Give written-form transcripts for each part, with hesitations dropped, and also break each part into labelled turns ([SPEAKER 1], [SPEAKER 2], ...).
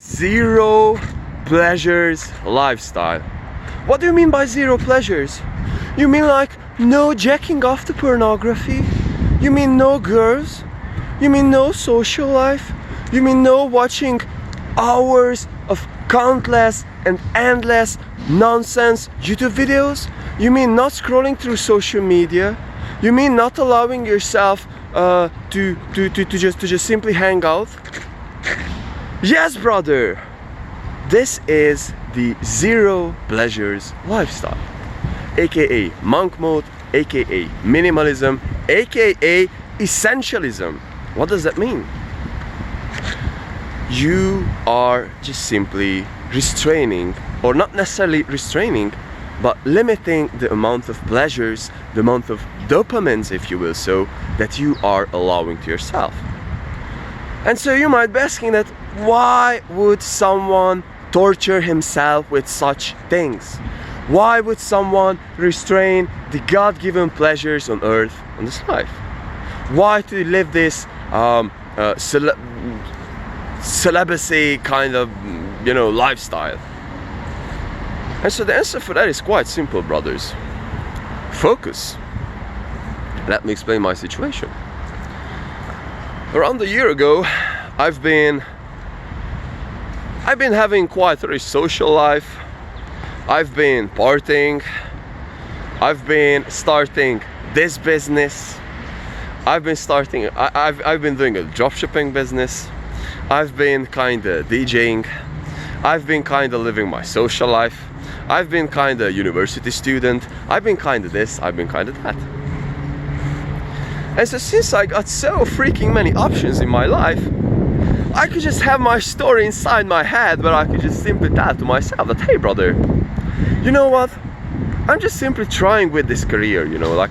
[SPEAKER 1] Zero pleasures lifestyle. What do you mean by zero pleasures? You mean like no jacking off to pornography? You mean no girls? You mean no social life? You mean no watching hours of countless and endless nonsense YouTube videos? You mean not scrolling through social media? You mean not allowing yourself to just simply hang out? Yes, brother! This is the zero pleasures lifestyle, aka monk mode, aka minimalism, aka essentialism. What does that mean? You are just simply restraining, or not necessarily restraining, but limiting the amount of pleasures, the amount of dopamines, if you will, so that you are allowing to yourself. And so you might be asking that, why would someone torture himself with such things? Why would someone restrain the God-given pleasures on earth, on this life? Why to live this celibacy kind of, lifestyle? And so the answer for that is quite simple, brothers. Focus. Let me explain my situation. Around a year ago, I've been having quite a social life. I've been partying. I've been starting this business. I've been doing a dropshipping business. I've been kinda DJing. I've been kinda living my social life. I've been kinda university student. I've been kinda this, I've been kinda that. And so since I got so freaking many options in my life, I could just have my story inside my head where I could just simply tell to myself that, hey brother, you know what? I'm just simply trying with this career,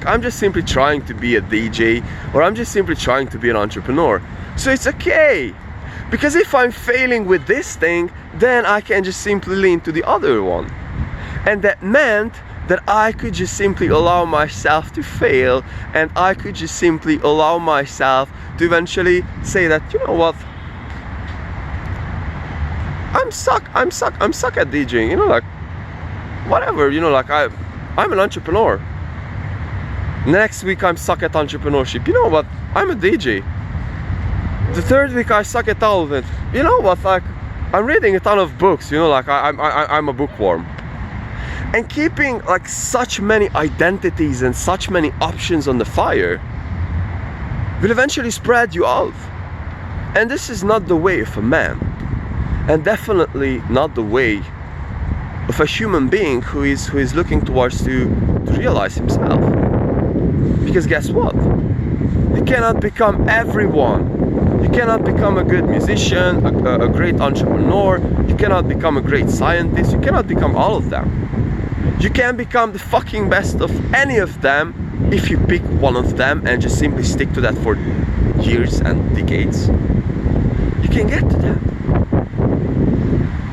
[SPEAKER 1] I'm just simply trying to be a DJ, or I'm just simply trying to be an entrepreneur. So it's okay. Because if I'm failing with this thing, then I can just simply lean to the other one. And that meant that I could just simply allow myself to fail, and I could just simply allow myself to eventually say that, you know what? I'm stuck at DJing, whatever, I'm an entrepreneur. Next week I'm stuck at entrepreneurship. You know what? I'm a DJ. The third week I suck at all of it. You know what? I'm reading a ton of books. I'm a bookworm. And keeping such many identities and such many options on the fire will eventually spread you out. And this is not the way of a man, and definitely not the way of a human being who is looking towards to realize himself. Because guess what? You cannot become everyone. You cannot become a good musician, a great entrepreneur. You cannot become a great scientist. You cannot become all of them. You can become the fucking best of any of them if you pick one of them and just simply stick to that for years and decades. You can get to that.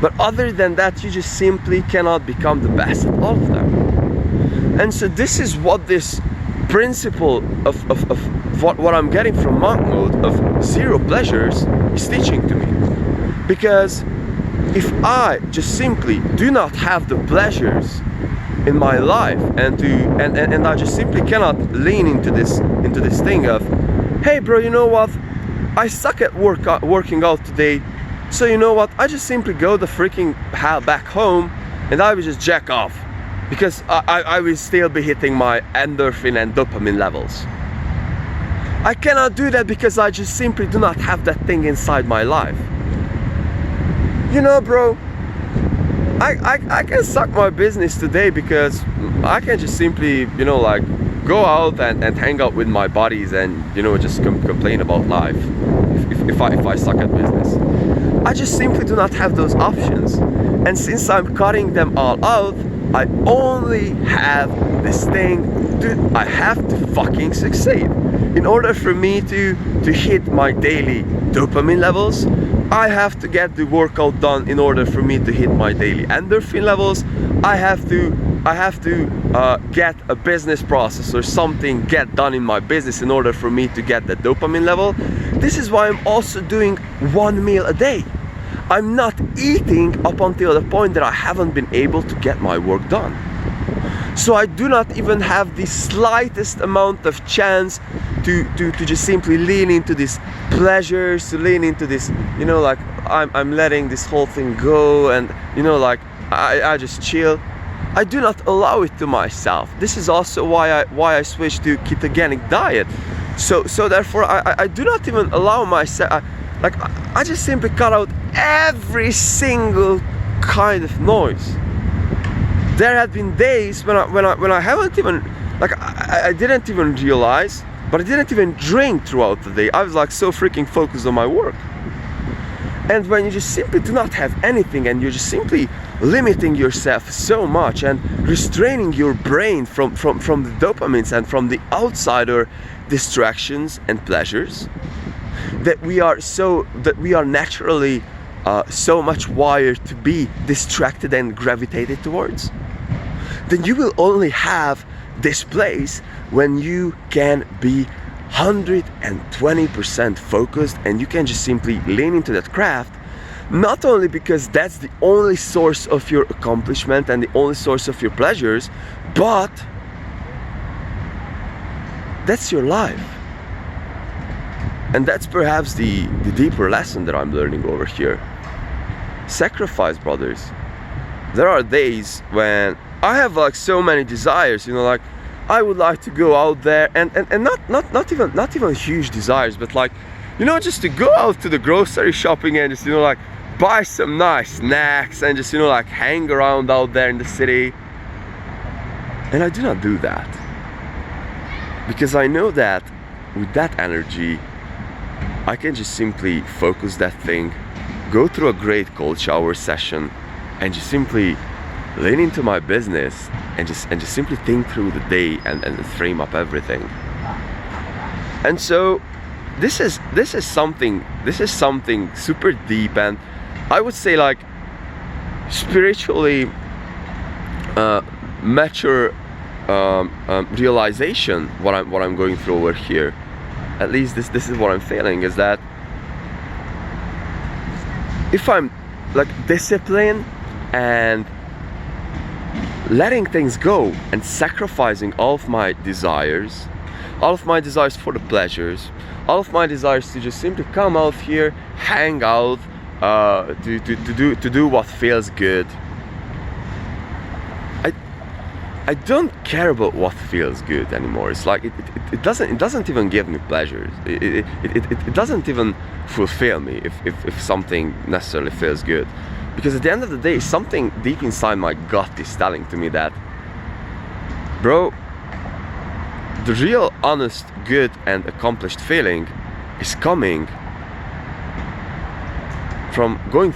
[SPEAKER 1] But other than that, you just simply cannot become the best at all of them. And so this is what this principle of what I'm getting from monk mode of zero pleasures is teaching to me. Because if I just simply do not have the pleasures in my life, and I just simply cannot lean into this thing of, hey bro, you know what? I suck at working out today, so you know what? I just simply go the freaking hell back home and I will just jack off, because I will still be hitting my endorphin and dopamine levels. I cannot do that because I just simply do not have that thing inside my life. Bro, I can suck my business today because I can just simply, go out and hang out with my buddies and, just complain about life if I suck at business. I just simply do not have those options. And since I'm cutting them all out, I only have this thing. Dude, I have to fucking succeed. In order for me to hit my daily dopamine levels, I have to get the workout done. In order for me to hit my daily endorphin levels, I have to get a business process or something get done in my business in order for me to get the dopamine level. This is why I'm also doing one meal a day. I'm not eating up until the point that I haven't been able to get my work done. So I do not even have the slightest amount of chance to just simply lean into these pleasures, to lean into this, you know, like I'm letting this whole thing go, and you know, like I just chill. I do not allow it to myself. This is also why I switched to ketogenic diet. So therefore I do not even allow myself, I just simply cut out every single kind of noise. There had been days when I haven't even, like, I didn't even realize, but I didn't even drink throughout the day. I was like so freaking focused on my work. And when you just simply do not have anything, and you're just simply limiting yourself so much and restraining your brain from the dopamines and from the outsider distractions and pleasures, that we are naturally so much wired to be distracted and gravitated towards, then you will only have this place when you can be 120% focused, and you can just simply lean into that craft, not only because that's the only source of your accomplishment and the only source of your pleasures, but that's your life. And that's perhaps the deeper lesson that I'm learning over here. Sacrifice, brothers. There are days when I have like so many desires, you know, like I would like to go out there and not even huge desires, but like, you know, just to go out to the grocery shopping and just, you know, like buy some nice snacks and just, you know, like hang around out there in the city. And I do not do that, because I know that with that energy I can just simply focus that thing, go through a great cold shower session, and just simply lean into my business and just simply think through the day and frame up everything. And so this is something super deep, and I would say like spiritually mature realization what I'm going through over here. At least this is what I'm feeling, is that if I'm like disciplined and letting things go and sacrificing all of my desires for the pleasures, all of my desires to just simply come out here, hang out, to do what feels good. I don't care about what feels good anymore. It's like it doesn't even give me pleasure. It doesn't even fulfill me if something necessarily feels good. Because at the end of the day, something deep inside my gut is telling to me that, bro, the real honest, good and accomplished feeling is coming from going through